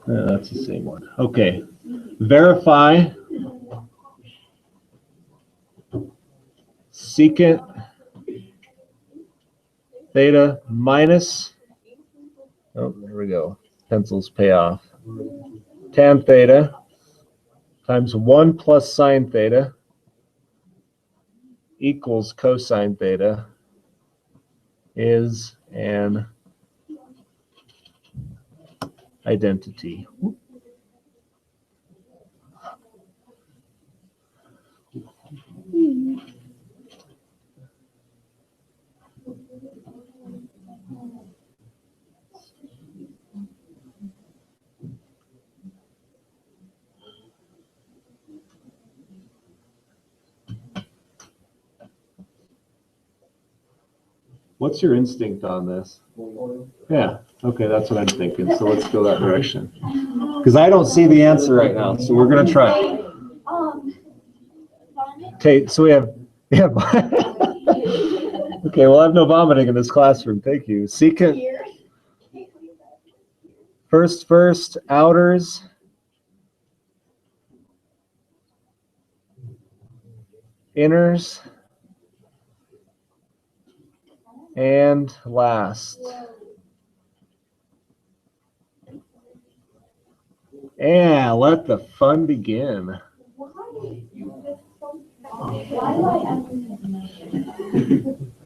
That's the same one. Okay. Verify secant theta minus, oh, there we go. Pencils pay off. Tan theta times 1 plus sine theta equals cosine theta is an identity. What's your instinct on this? Yeah, okay, that's what I'm thinking. So let's go that direction. Because I don't see the answer right now, so we're going to try. Okay, so we have okay, we'll have no vomiting in this classroom. Thank you. Secant, first, outers, inners, and last. Yeah, let the fun begin.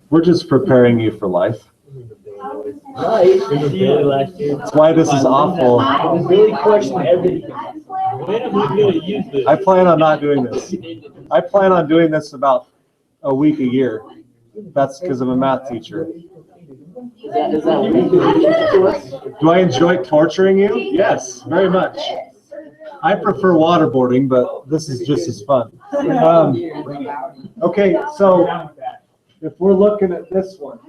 We're just preparing you for life. That's why this is awful. I plan on not doing this. I plan on doing this about a week a year. That's because I'm a math teacher. Do I enjoy torturing you? Yes, very much. I prefer waterboarding, but this is just as fun. Okay, so if we're looking at this one.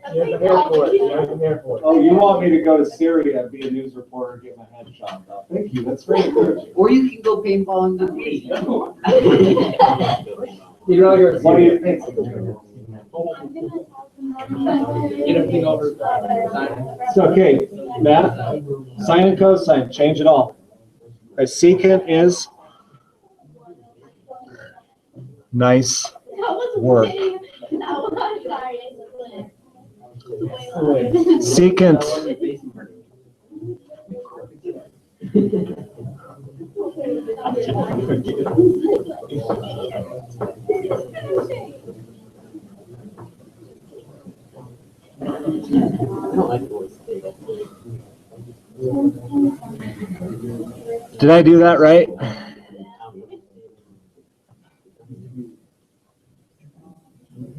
Oh, you want me to go to Syria and be a news reporter and get my head chopped off? Thank you, that's very encouraging. Or you can go paintballing with me. What do you think? So, okay, Matt, sine and cosine, change it all. A secant is nice work. Secant Did I do that right?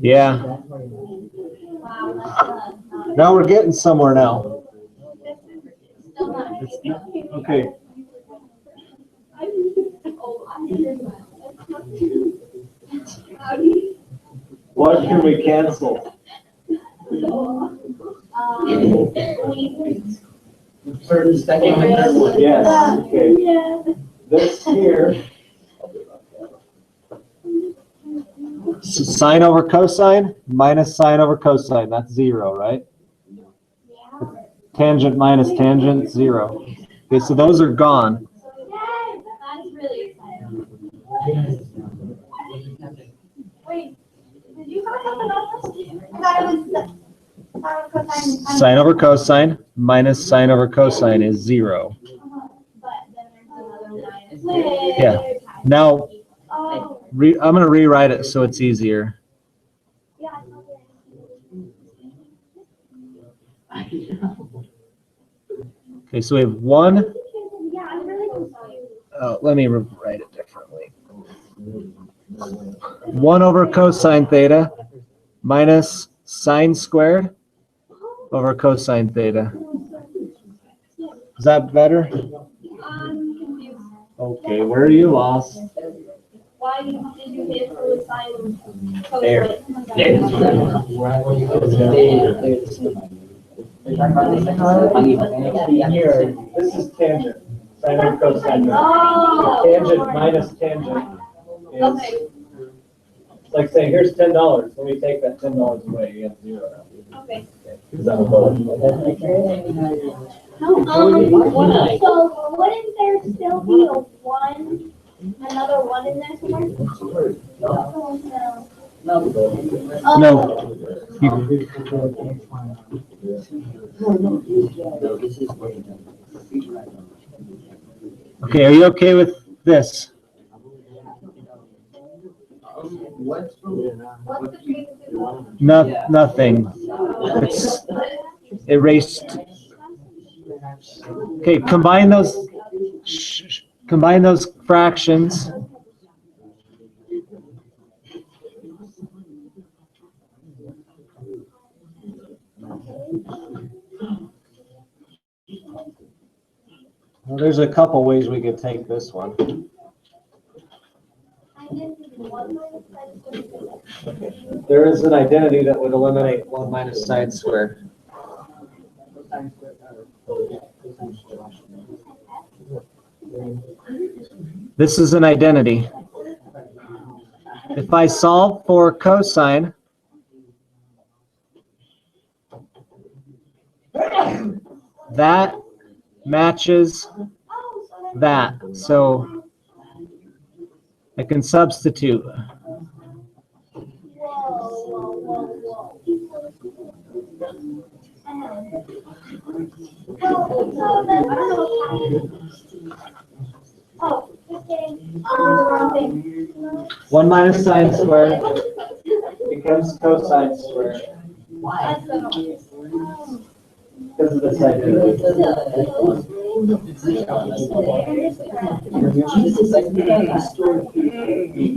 Yeah. Now we're getting somewhere now. Okay. What can we cancel? Yes. Okay. This here. So sine over cosine minus sine over cosine. That's 0, right? Tangent minus tangent, 0. Okay, so those are gone. Wait, did you talk about this? Sine over cosine minus sine over cosine is 0. Yeah. Now, I'm going to rewrite it so it's easier. Okay, so we have 1. Let me write it differently. 1 over cosine theta minus sine squared over cosine theta. Is that better? Okay, where are you lost? Why did you hit for the sine? There. This is tangent. Sine over cosine. Oh. Tangent minus tangent is like say, here's $10. Let me take that $10 away. You have 0 now. Okay. Is that what? So wouldn't there still be a one, another one in there somewhere? Oh, no. Oh, No. Okay, are you okay with this? What's What's the previous one? Nothing. It's erased. Okay, combine those fractions. Well, there's a couple ways we could take this one. There is an identity that would eliminate 1 minus sine squared. This is an identity. If I solve for cosine, that matches that. So I can substitute. Oh, just kidding. Oh, the wrong thing. 1 minus sine squared becomes cosine squared because of this identity.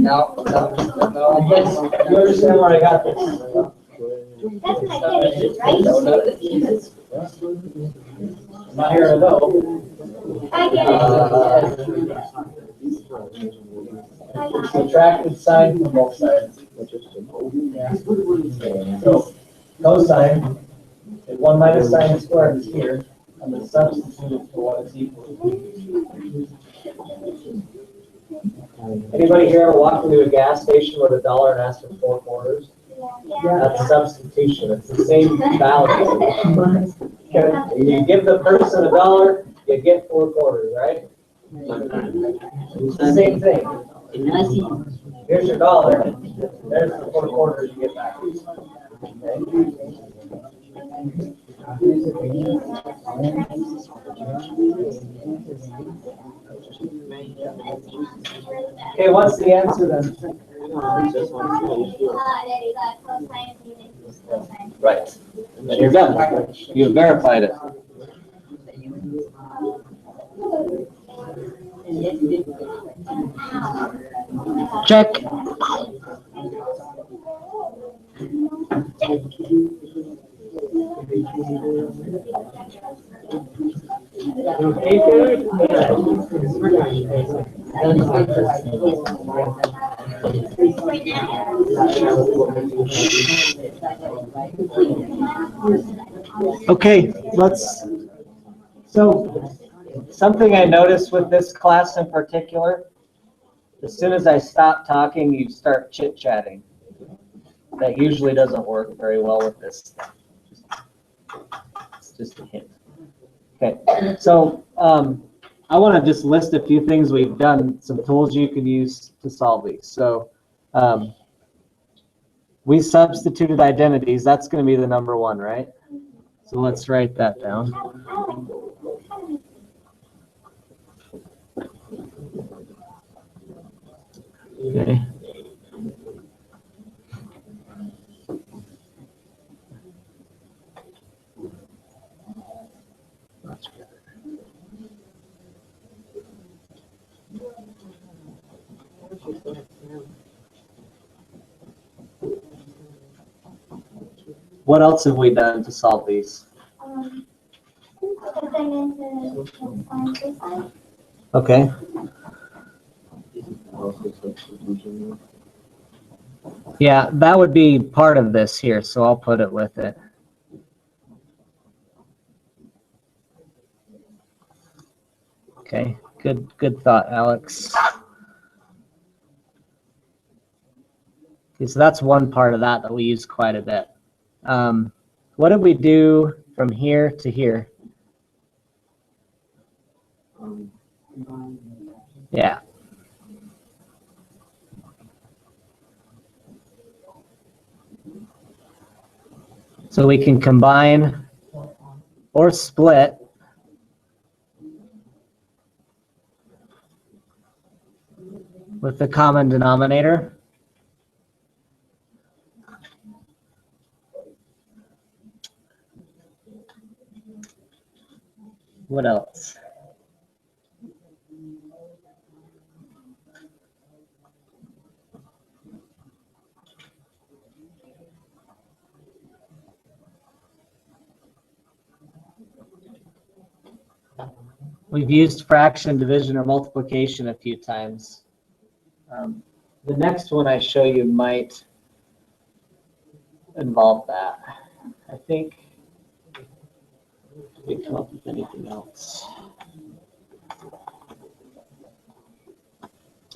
No. You understand where I got this? That's an identity, right? I'm not here to know. I get it. Subtracted sine from both sides. So cosine is 1 minus sine squared is here. I'm going to substitute it for what it's equal to. Anybody here ever walk into a gas station with $1 and ask for 4 quarters? That's substitution. It's the same value. You give the person $1, you get 4 quarters, right? It's the same thing. Here's your $1. There's the 4 quarters you get back. Okay, what's the answer then? Right. And you're done. You verified it. Check. Okay, so something I noticed with this class in particular, as soon as I stop talking, you start chit-chatting. That usually doesn't work very well with this stuff. It's just a hint. Okay, so I want to just list a few things we've done, some tools you can use to solve these. So we substituted identities. That's going to be the number 1, right? So let's write that down. Okay. What else have we done to solve these? Okay. Yeah, that would be part of this here, so I'll put it with it. Okay, good thought, Alex. Okay, so that's one part of that we use quite a bit. What did we do from here to here? Yeah. So we can combine or split with the common denominator. What else? We've used fraction, division, or multiplication a few times. The next one I show you might involve that. I think. Did we come up with anything else?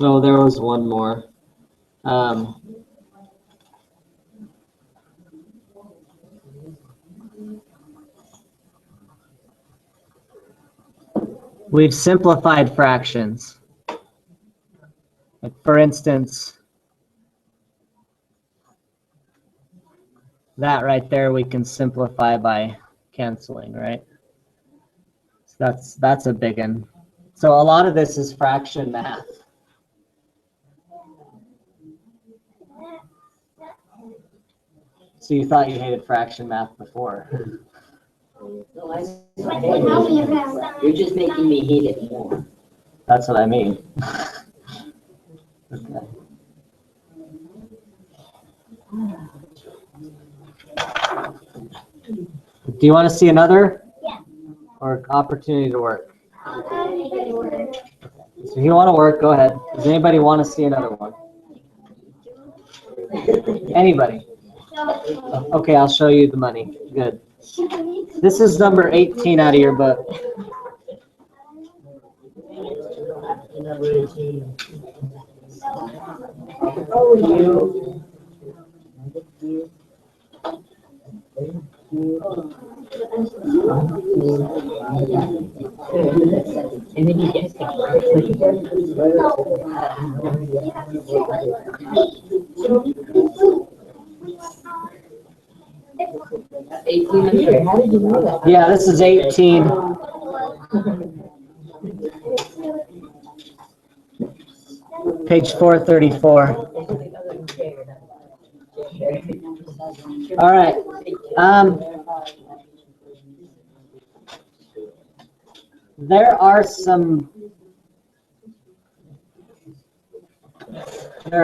Oh, there was one more. We've simplified fractions. Like for instance, that right there we can simplify by canceling, right? So that's a big one. So a lot of this is fraction math. So you thought you hated fraction math before. No, you're just making me hate it more. That's what I mean. Okay. Do you want to see another? Yeah. Or opportunity to work? So if you want to work, go ahead. Does anybody want to see another one? Anybody? Okay, I'll show you the money. Good. This is number 18 out of your book. And then you guys How did you know that? Yeah, this is 18. Page 434. All right. There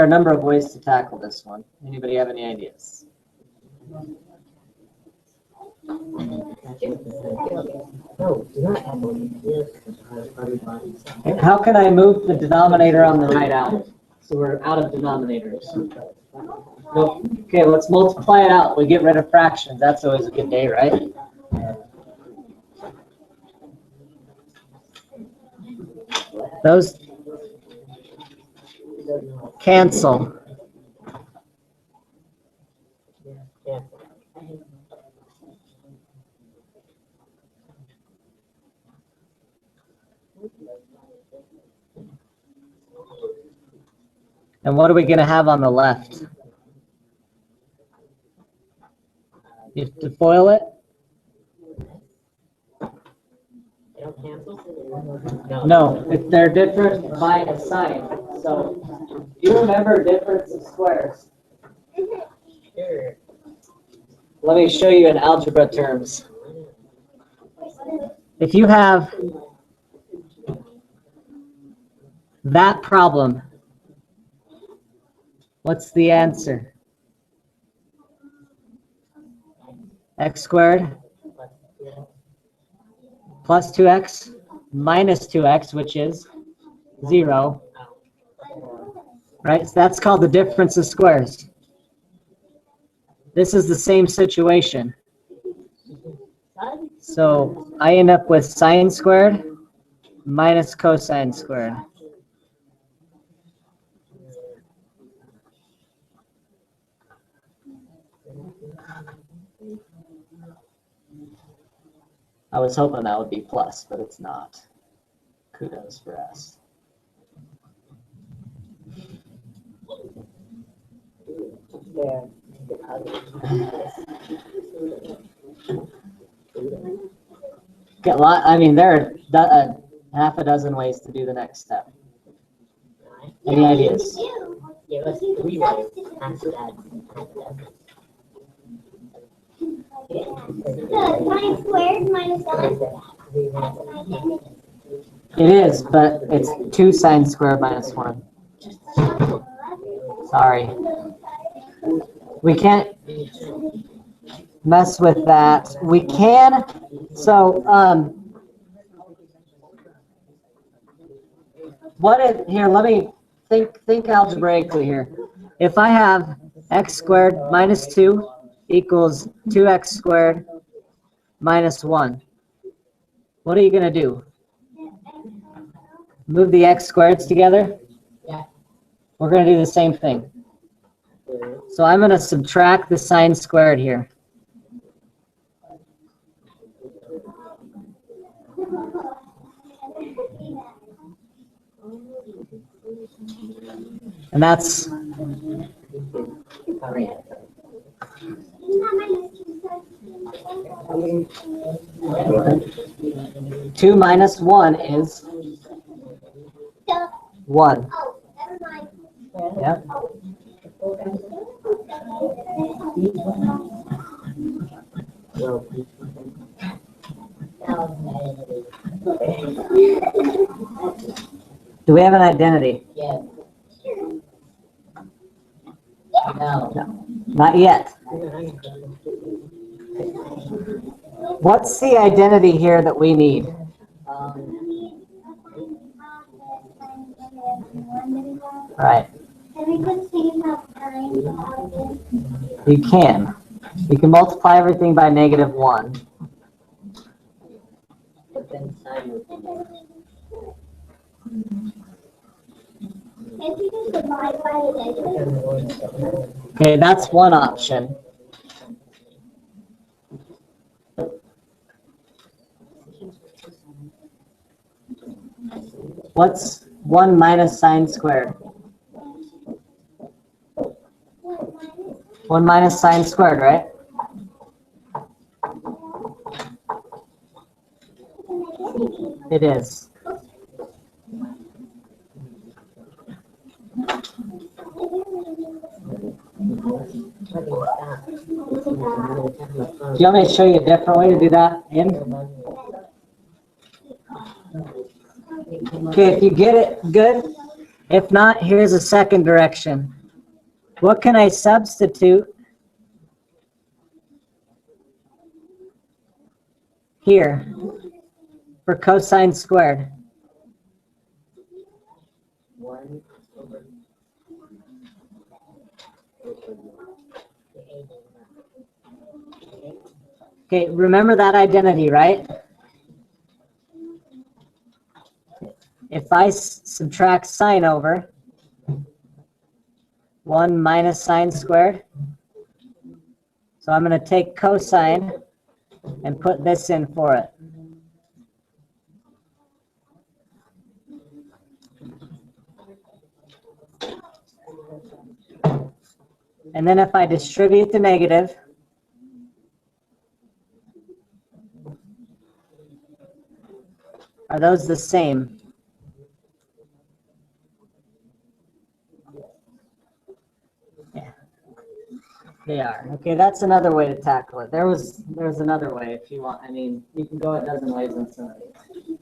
are a number of ways to tackle this one. Anybody have any ideas? How can I move the denominator on the right out? So we're out of denominators. Well, okay, let's multiply it out. We get rid of fractions. That's always a good day, right? Those cancel. And what are we going to have on the left? You have to FOIL it? No, if they're different by a sign. So, do you remember difference of squares? Let me show you in algebra terms. If you have that problem, what's the answer? X squared plus 2x minus 2x, which is 0. Right? So that's called the difference of squares. This is the same situation. So I end up with sine squared minus cosine squared. I was hoping that would be plus, but it's not. Kudos for us. I mean, there are half a dozen ways to do the next step. Any ideas? Give us 3 ways. Answer that. The sine squared minus 1. That's my identity. It is, but it's 2 sine squared minus 1. Sorry. We can't mess with that. We can, so, what if, here, let me think algebraically here. If I have x squared minus 2 equals 2x squared minus 1, what are you going to do? Move the x squareds together? Yeah. We're going to do the same thing. So I'm going to subtract the sine squared here. And that's 2 minus 1 is 1. Oh, never mind. Yep. Do we have an identity? Yes. No. No, not yet. What's the identity here that we need? Right. Can we just see how times You can. You can multiply everything by -1. But then sine would be Can't you just divide by the negative? Okay, that's one option. What's 1 minus sine squared? 1 minus sine squared, right? It is. Do you want me to show you a different way to do that? Okay, if you get it, good. If not, here's a second direction. What can I substitute here for cosine squared? 1 over Okay, remember that identity, right? If I subtract sine over 1 minus sine squared, so I'm going to take cosine and put this in for it. And then if I distribute the negative, are those the same? Yeah, they are. Okay, that's another way to tackle it. There's another way if you want. I mean, you can go a dozen ways on some of these.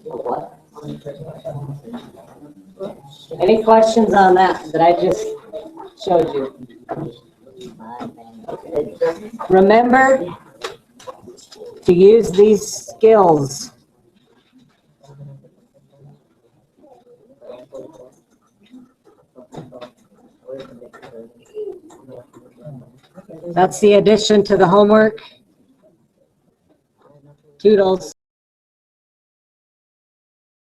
What? Any questions on that I just showed you? Remember to use these skills. That's the addition to the homework. Toodles.